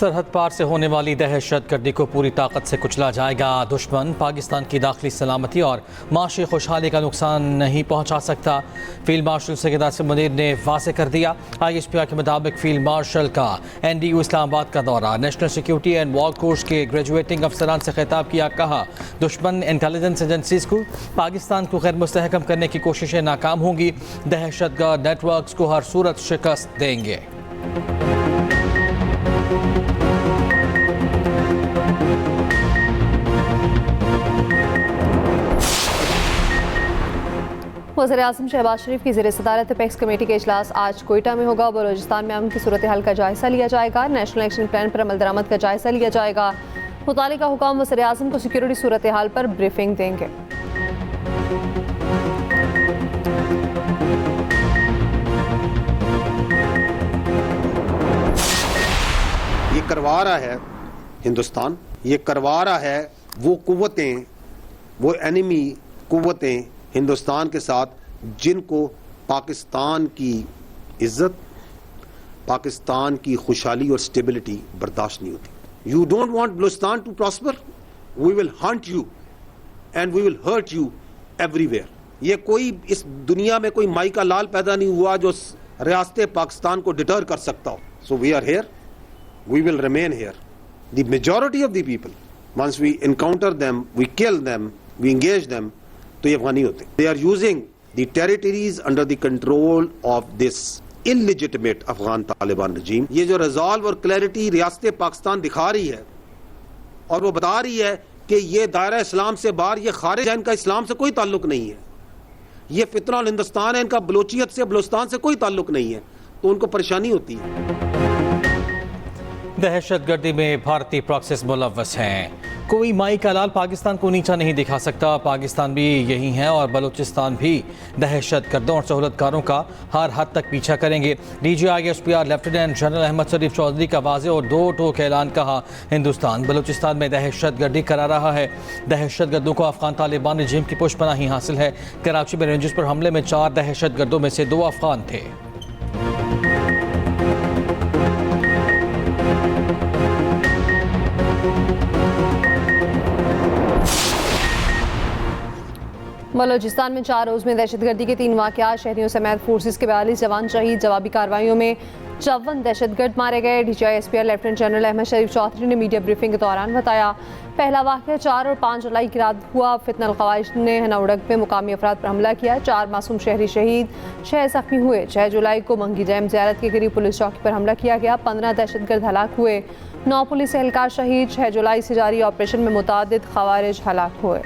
सरहद पार से होने वाली दहशतगर्दी को पूरी ताकत से कुचला जाएगा। दुश्मन पाकिस्तान की दाखिली सलामती और माशी खुशहाली का नुकसान नहीं पहुँचा सकता। फील्ड मार्शल सैयद आसिम मुनीर ने वाज़ेह कर दिया। ISPR के मुताबिक फील्ड मार्शल का NDU इस्लामाबाद का दौरा, national security and war course के ग्रेजुएटिंग अफसरान से खिताब किया। कहा दुश्मन इंटेलिजेंस एजेंसीज को पाकिस्तान को गैर मुस्तहकम करने की कोशिशें नाकाम होंगी। दहशतगर्द नेटवर्क्स को हर सूरत शिकस्त देंगे। वज़ीर-ए-आज़म शहबाज शरीफ की ज़ेर सदारत अपेक्स कमेटी का इजलास आज कोयटा में होगा। बलूचिस्तान में अमन की सूरत हाल का जायज़ा लिया जाएगा। नेशनल एक्शन प्लान पर अमल दरामद का जायज़ा लिया जाएगा। मुतालिका हुकाम वज़ीर-ए-आज़म को सिक्योरिटी सूरत हाल पर ब्रीफिंग देंगे। ये करवा रहा है हिंदुस्तान, ये करवा रहा है वो कुव्वतें, वो एनिमी कुव्वतें हिंदुस्तान के साथ जिनको पाकिस्तान की इज्जत, पाकिस्तान की खुशहाली और स्टेबिलिटी बर्दाश्त नहीं होती। You don't want Balochistan to prosper, we will hunt you and we will hurt you everywhere. ये कोई इस दुनिया में कोई माई का लाल पैदा नहीं हुआ जो रियासत पाकिस्तान को डिटर कर सकता हो। So we are here, we will remain here. The majority of the people, once we encounter them, we kill them, we engage them, तो ये अफगानी होते। They are using the territories under the control of this illegitimate Afghan Taliban regime. ये जो resolve और clarity रियासत पाकिस्तान दिखा रही है और वो बता रही है कि ये दायरा इस्लाम से बाहर, ये खारिज है, इनका इस्लाम से कोई ताल्लुक नहीं है, ये फितरा हिंदुस्तान है, इनका बलोचियत से, बलूचिस्तान से कोई ताल्लुक नहीं है, तो उनको परेशानी होती है। दहशतगर्दी में भारतीय प्रॉक्सिस मुलव्वस हैं। कोई माई का लाल पाकिस्तान को नीचा नहीं दिखा सकता। पाकिस्तान भी यही है और बलूचिस्तान भी दहशतगर्दों और सहूलतकारों का हर हद तक पीछा करेंगे। DG ISPR lieutenant general Ahmed Sharif Chaudhry का वाज़ेह और दो टोक ऐलान। कहा हिंदुस्तान बलूचिस्तान में दहशतगर्दी करा रहा है। दहशतगर्दों को अफगान तालिबान रजीम की पुष्पनाही हासिल है। कराची में रेंजर्स पर हमले में 4 दहशतगर्दों में से 2 अफगान थे। बलूचिस्तान में 4 रोज़ में दहशतगर्दी के 3 वाक़यात, शहरियों समेत फोर्सेस के 42 जवान शहीद। जवाबी कार्रवाइयों में 54 दहशतगर्द मारे गए। DG ISPR lieutenant general Ahmed Sharif Chaudhry ने मीडिया ब्रीफिंग के दौरान बताया, पहला वाक़या 4 और 5 जुलाई की रात हुआ। फितनल ख्वाहिश ने हनौड़क में मुकामी अफराद पर हमला किया। 4 मासूम शहरी शहीद, 6 जख्मी हुए। 6 जुलाई को मंगी डैम ज़ियारत के करीब पुलिस चौकी पर हमला किया गया। 15 दहशतगर्द हलाक हुए। 9 पुलिस एहलकार शहीद। 6 जुलाई से जारी ऑपरेशन में मुतादिद खवारिज हलाक हुए।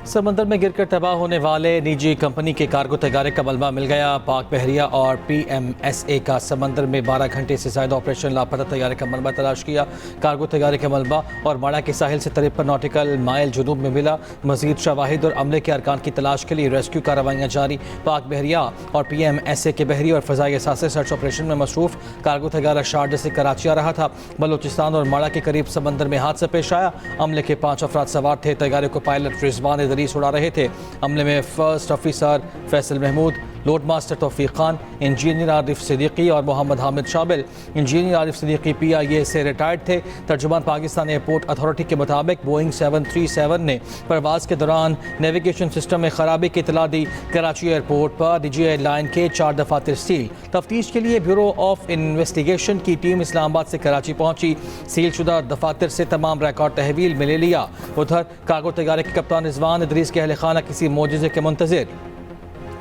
समंदर में गिरकर तबाह होने वाले निजी कंपनी के कार्गो तैयारे का मलबा मिल गया। पाक बहरिया और PMSA का समंदर में 12 घंटे से ज़्यादा ऑपरेशन लापता तैयारे का मलबा तलाश किया। कार्गो तैयारे का मलबा और माड़ा के साहिल से 53 नॉटिकल माइल जुनूब में मिला। मजीद शवाहिद और अमले के अरकान की तलाश के लिए रेस्क्यू कार्रवाइयाँ जारी। पाक बहरिया और PMSA के बहरी और फ़ज़ाई असासे सर्च ऑपरेशन में मसरूफ़। कार्गो तैयारा शारजा से कराची आ रहा था। बलूचिस्तान और माड़ा के करीब समंदर में हादसा पेश आया। अमले के 5 अफराद सवार थे। तैयारे को पायलट रिजवान उड़ा रहे थे। हमले में first officer Faisal Mahmood, loadmaster Taufiq Khan, engineer Arif Siddiqui और मोहम्मद हामिद शामिल। इंजीनियर आरिफ सिद्दीकी PIA से रिटायर्ड थे। तर्जुमान पाकिस्तान एयरपोर्ट अथॉरिटी के मुताबिक बोइंग 737 ने परवाज़ के दौरान नेविगेशन सिस्टम में खराबी की इतला दी। कराची एयरपोर्ट पर DG एयरलाइन के 4 दफातर सील। तफ्तीश के लिए ब्यूरो ऑफ इन्वेस्टिगेशन की टीम इस्लामाबाद से कराची पहुंची। सील शुदा दफातर से तमाम रिकॉर्ड तहवील में ले लिया। उधर कार्गो तैयारे के कप्तान रिजवान इदरीस के अहल खाना किसी मोजज़े के मुंतज़िर।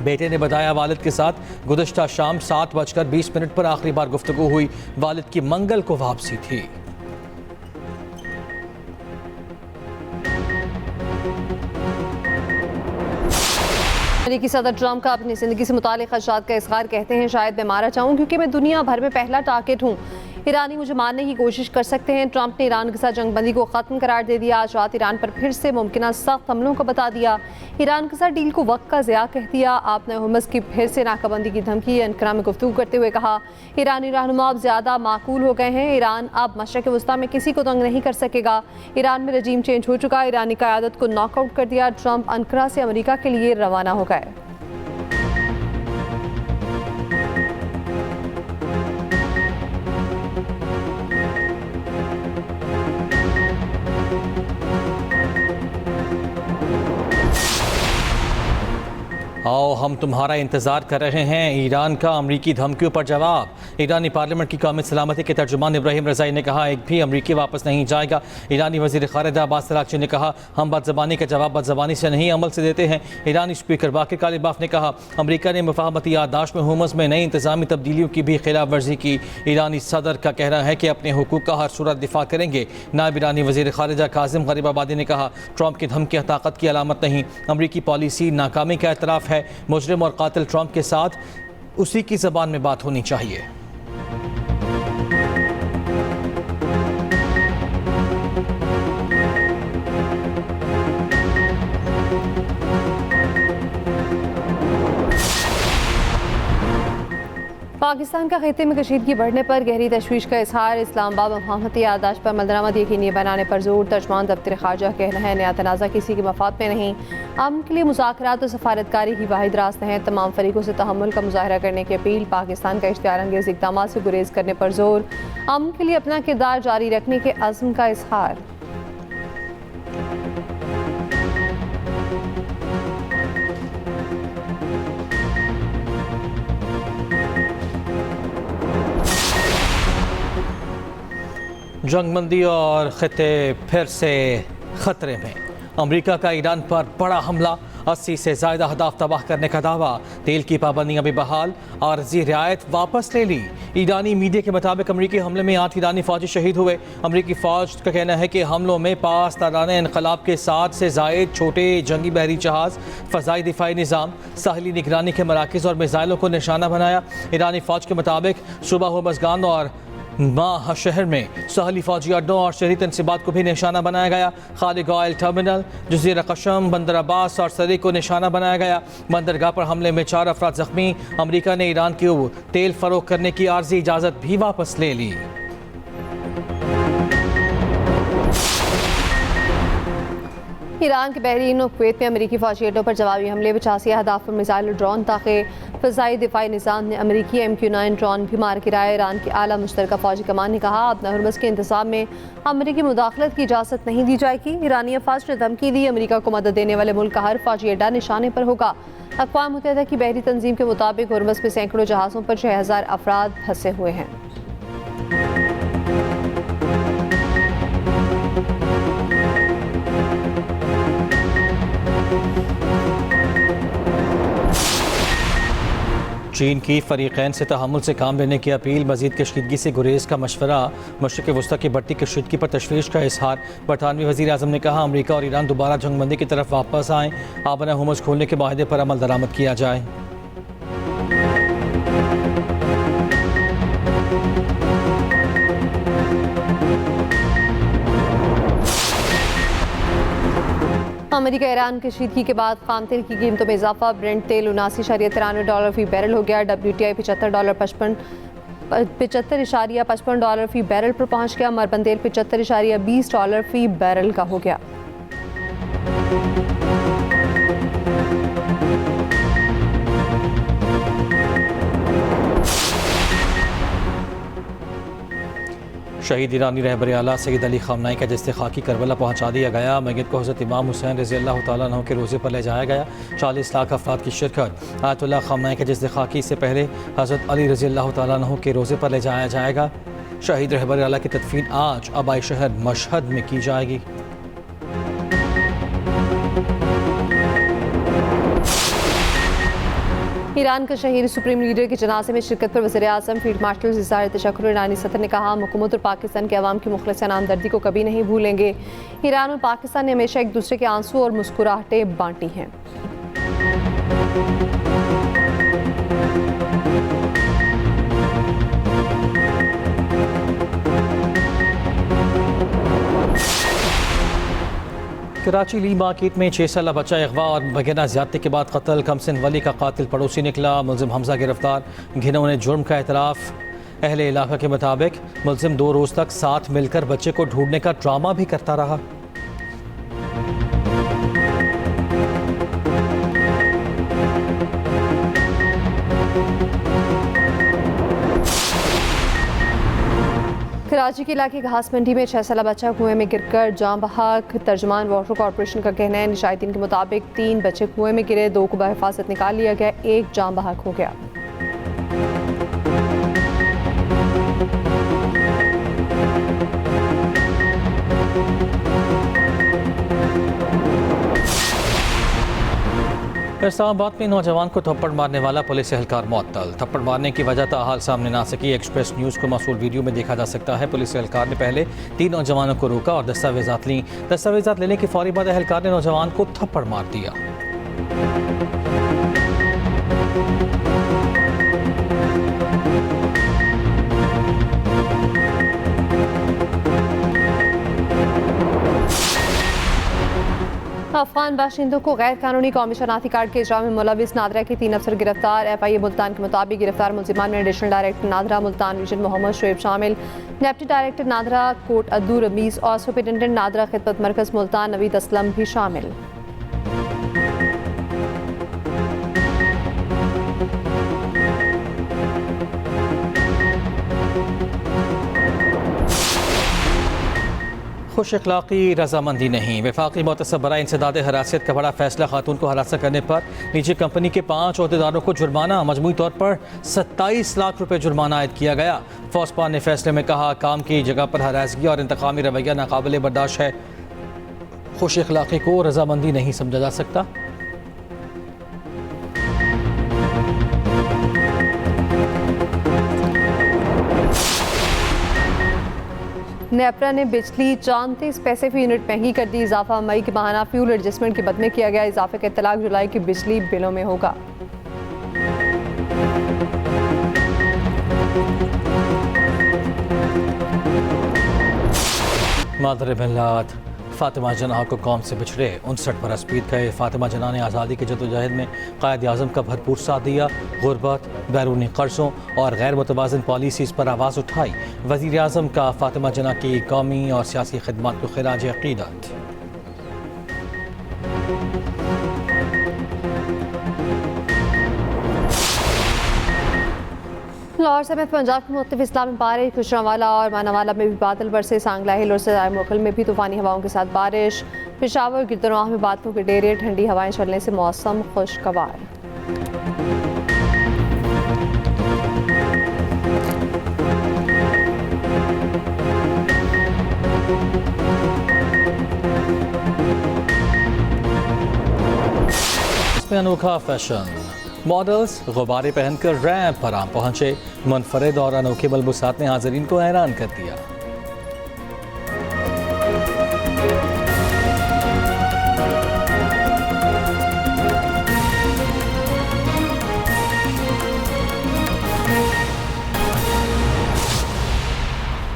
बेटे ने बताया वालिद के साथ गुज़श्ता शाम 7:20 पर आखिरी बार गुफ्तगू हुई। वालिद की मंगल को वापसी थी। अमेरिकी सदर ट्रंप का अपनी ज़िंदगी से मुताल्लिक़ ख़दशात का इज़हार, कहते हैं शायद मैं मारा जाऊँ क्योंकि मैं दुनिया भर में पहला टारगेट हूँ। ईरानी मुझे मारने की कोशिश कर सकते हैं। ट्रंप ने ईरान के साथ जंगबंदी को ख़त्म करार दे दिया। आज रात ईरान पर फिर से मुमकिन सख्त हमलों को बता दिया। ईरान के साथ डील को वक्त का ज़िया कह दिया। आपने हुमस की फिर से नाकाबंदी की धमकी अंकारा में गुफ्तगू करते हुए कहा, ईरानी रहनुमा अब ज़्यादा माकूल हो गए हैं। ईरान अब मशरक़ वस्ता में किसी को तंग नहीं कर सकेगा। ईरान में रजीम चेंज हो चुका। ईरानी क़यादत को नॉकआउट कर दिया। ट्रंप अंकारा से अमेरिका के लिए रवाना हो गए। आओ हम तुम्हारा इंतज़ार कर रहे हैं। ईरान का अमरीकी धमकियों पर जवाब। ईरानी पार्लियामेंट की कौमी सलामती के तर्जुमान इब्राहिम रज़ाई ने कहा, एक भी अमरीकी वापस नहीं जाएगा। ईरानी वज़ीर ख़ारिजा अब्बास अराग़ची ने कहा, हम बदज़बानी का जवाब बदज़बानी से नहीं अमल से देते हैं। ईरानी स्पीकर बाक़िर कालिबाफ ने कहा, अमरीका ने मुफ़ाहमती याददाश्त में हुमस में नई इंतज़ामी तब्दीलियों की भी खिलाफ वर्जी की। ईरानी सदर का कहना है कि अपने हुकूक का हर सूरत दिफा करेंगे। नायब ईरानी वज़ीर ख़ारिजा काज़िम ग़रीबाबादी ने कहा, ट्रंप की धमकियाँ ताकत की अलामत नहीं, अमरीकी पॉलिसी नाकामी का एतराफ़ है। मुजरिम और कातिल ट्रंप के साथ उसी की ज़बान में बात होनी चाहिए। पाकिस्तान का खित्ते में कशीदगी बढ़ने पर गहरी तशवीश का इजहार। इस्लामाबाद मुफाहमती याददाश्त पर अमलदरामद यकीनी बनाने पर जोर। तर्जुमान दफ्तर खारजा कहना है, नया तनाज़ा किसी के मफाद में नहीं, अमन के लिए मुज़ाकरात और सफारतकारी ही वाहिद रास्ता है। तमाम फरीकों से तहम्मुल का मुजाहरा करने की अपील। पाकिस्तान का इश्तिहार अंगेज़ इक़दामात से गुरेज करने पर जोर। अमन के लिए अपना किरदार जारी रखने के अज़्म का इजहार। जंगबंदी और खित्ते फिर से खतरे में। अमेरिका का ईरान पर बड़ा हमला, 80 से ज़्यादा अहदाफ तबाह करने का दावा। तेल की पाबंदियां भी बहाल, आर्जी रियायत वापस ले ली। ईरानी मीडिया के मुताबिक अमरीकी हमले में 8 ईरानी फौजी शहीद हुए। अमरीकी फौज का कहना है कि हमलों में पास ताराना इनकलाब के 7 से ज़ायद छोटे जंगी बहरी जहाज़, फ़ज़ाई दिफाई निज़ाम, साहली निगरानी के मराकज़ और मिसाइलों को निशाना बनाया। ईरानी फौज के मुताबिक सूबा होमज़गान और माह शहर में सहली फौजी अड्डों और शहरी तनसीबात को भी निशाना बनाया गया। खालिद ऑयल टर्मिनल, जज़ीरा कशम, बंदर अब्बास और सरी को निशाना बनाया गया। बंदरगाह पर हमले में 4 अफराद जख्मी। अमरीका ने ईरान को तेल फरोख्त करने की आर्जी इजाज़त भी वापस ले ली। ईरान के बहरीन और कुवैत में अमरीकी फौजी अड्डों पर जवाबी हमले। 85 अहदाफ पर मिसाइल और ड्रोन ताक़े। फ़ज़ाई दिफाई निज़ाम ने अमरीकी MQ-9 ड्रोन भी मार गिराए। ईरान की आला मुश्तरका फ़ौजी कमान ने कहा, अब हुर्मुज़ के इंतज़ाम में अमरीकी मुदाखलत की इजाज़त नहीं दी जाएगी। ईरानी अफवाज ने धमकी दी, अमरीका को मदद देने वाले मुल्क का हर फौजी अड्डा निशाने पर होगा। अक़वाम मुत्तहिदा की बहरी तंजीम के मुताबिक हुर्मुज़ में सैकड़ों जहाज़ों पर 6000 अफराद फंसे हुए हैं। चीन की फरीक़ैन से तहम्मुल से काम लेने की अपील। मज़ीद कशीदगी से गुरेज का मशवरा। मशरिक़ वस्ता की बढ़ती कशीदगी पर तशवीश का इजहार। बरतानवी वज़ीर आज़म ने कहा, अमरीका और ईरान दोबारा जंगबंदी की तरफ वापस आएँ। आबना हुमस खोलने के माहदे पर अमल दरामद किया जाए। अमेरिका ईरान कशीदगी के बाद खाम तेल की कीमतों में इजाफा। ब्रेंट तेल $79.93 फी बैरल हो गया। WTI $75.55 फी बैरल पर पहुंच गया। मरबन तेल $75.20 फी बैरल का हो गया। शहीद ईरानी रहबर आला सैयद अली ख़ामनाई का जस्ते खाकी करबला पहुँचा दिया गया। मैयत को हज़रत इमाम हुसैन रज़ी अल्लाह तआला अन्हु के रोज़े पर ले जाया गया। 40 लाख अफराद की शिरकत। आयतुल्लाह ख़ामनाई के जस्ते खाकी से पहले हज़रत अली रज़ी अल्लाह तआला अन्हु के रोज़े पर ले जाया जाएगा। शहीद रहबर आला की तदफीन आज आबाई शहर मशहद में की जाएगी। ईरान का शहीद सुप्रीम लीडर के जनाजे में शिरकत पर वज़ीर आज़म फील्ड मार्शल इज़हार तशक्कुर। ईरानी सदर ने कहा, हम हुकूमत और पाकिस्तान के अवाम की मुखलिसाना हमदर्दी को कभी नहीं भूलेंगे। ईरान और पाकिस्तान ने हमेशा एक दूसरे के आंसू और मुस्कुराहटें बांटी हैं। कराची ली मार्केट में 6 साला बच्चा अगवा और बगैना ज्यादती के बाद कत्ल। कमसिन वली का कातिल पड़ोसी निकला। मुलजिम हमजा गिरफ्तार। घिनौने जुर्म का एतराफ़। अहले इलाका के मुताबिक मुलजिम 2 रोज़ तक साथ मिलकर बच्चे को ढूंढने का ड्रामा भी करता रहा। कराची के इलाके घास मंडी में 6 साला बच्चा कुएं में गिरकर जान बहक। तर्जुमान वाटर कॉरपोरेशन का कहना है, निशातीन के मुताबिक 3 बच्चे कुएं में गिरे, 2 को बहिफाजत निकाल लिया गया, 1 जान बहक हो गया। इस्लामाबाद में नौजवान को थप्पड़ मारने वाला पुलिस एहलकार मुअत्तल। थप्पड़ मारने की वजह ताहाल सामने ना सकी। एक्सप्रेस न्यूज़ को मौसूल वीडियो में देखा जा सकता है। पुलिस एहलकार ने पहले 3 नौजवानों को रोका और दस्तावेजात लीं। दस्तावेजात लेने के फौरी बाद एहलकार ने नौजवान को थप्पड़ मार दिया। अफगान बाशिंदों को गैर कानूनी कौमी शनाख्ती कार्ड के इजरा में मुलविस नादरा के 3 अफसर गिरफ्तार। FIA मुल्तान के मुताबिक गिरफ्तार मुलजिमान में additional director NADRA Multan region Mohammad Shoaib शामिल, डेप्टी डायरेक्टर नादरा कोट अद्दू रमीज और सुपरिटेंडेंट नादरा खिदमत मरकज मुल्तान नवीद असलम भी शामिल। खुश अखलाक़ी रजामंदी नहीं। वफाकी मुतसब बराए इंसदाद हरासत का बड़ा फैसला। खातून को हरासा करने पर निजी कंपनी के 5 अहदेदारों को जुर्माना। मजमूई तौर पर 27 लाख रुपए जुर्माना आयद किया गया। फौजपान ने फैसले में कहा, काम की जगह पर हरासगी और इंतकामी रवैया नाकाबिले बर्दाश्त है। खुश अखलाक़ी को रजामंदी नहीं समझा जा सकता। नेपरा ने बिजली 34 पैसे फी यूनिट महंगी कर दी। इजाफा मई के बहाना फ्यूल एडजस्टमेंट के बद में किया गया। इजाफे का इत्तलाक जुलाई की बिजली बिलों में होगा। मादर मिल्लत फातिमा जना को कौम से बिछड़े 59 बरस बीत गए। फातिमा जना ने आज़ादी की जदोजहद में कायद आज़म का भरपूर साथ दिया। गुर्बत, बैरूनी कर्ज़ों और गैर मुतवाज़िन पॉलिसीज़ पर आवाज़ उठाई। वज़ीर आज़म का फातिमा जना की कौमी और सियासी खिदमत को खिराज अक़ीदत। लाहौर समेत पंजाब के मुख्तलिफ इस्लाम में बारिश। गुजरांवाला और मानावाला में भी बादल बरसे। सांगला हिल और सराय मुगल में भी तूफानी हवाओं के साथ बारिश। पेशावर गिरदनवाह में बादलों के डेरे। ठंडी हवाएं चलने से मौसम खुशगवार। इसमें अनोखा फैशन। मॉडल्स गुब्बारे पहनकर रैंप पर आम पहुंचे। मुनफरिद और अनोखे मलबूसात ने हाज़रीन को हैरान कर दिया।